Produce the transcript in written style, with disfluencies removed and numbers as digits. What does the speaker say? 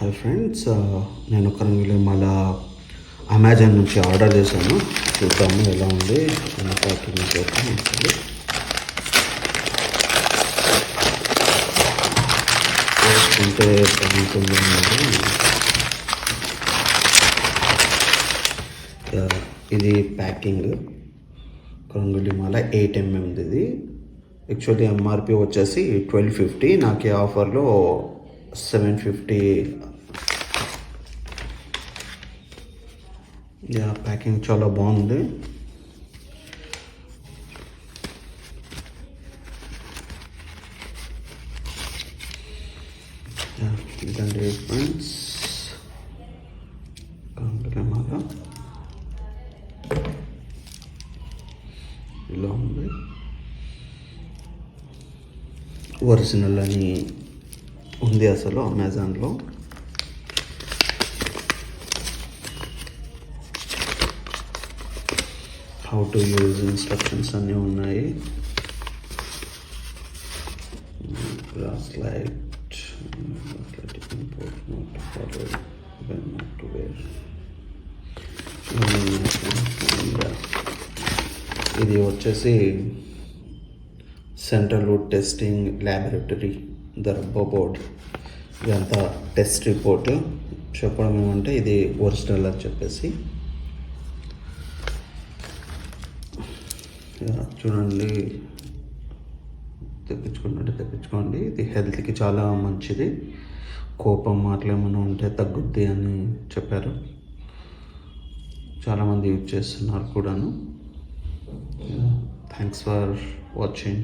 Hi friends, నేను ఒక మళ్ళా అమెజాన్ నుంచి ఆర్డర్ చేశాను. చూద్దాము ఎలా ఉంది, ఎలా ప్యాకింగ్ చేద్దాం. వేసుకుంటే బాగుంటుంది అన్నది. ఇది ప్యాకింగ్ మాల 8mm ఇది. యాక్చువల్లీ ఎంఆర్పి వచ్చేసి 1250. నాకు ఈ ఆఫర్లో 750. ప్యాకింగ్ చాలా బాగుంది. ఇదండి ఫ్రెండ్స్, ఇలా ఉంది. ఒరిజినల్ అని ఉంది అసలు అమెజాన్లో. హౌ టు యూజ్ ఇన్స్ట్రక్షన్స్ అన్నీ ఉన్నాయి. గ్లాస్ లైట్, ఇది వచ్చేసి సెంట్రల్ రూట్ టెస్టింగ్ ల్యాబొరేటరీ దర్బా బోర్డ్. ఇదంతా టెస్ట్ రిపోర్ట్ చెప్పడం ఏమంటే ఇది ఒరిజినల్ అని చెప్పేసి. చూడండి, తెప్పించుకోండి. ఇది హెల్త్కి చాలా మంచిది. కోపం అట్లా ఏమైనా ఉంటే తగ్గుద్ది అని చెప్పారు. చాలామంది యూజ్ చేస్తున్నారు కూడాను. Thanks for watching.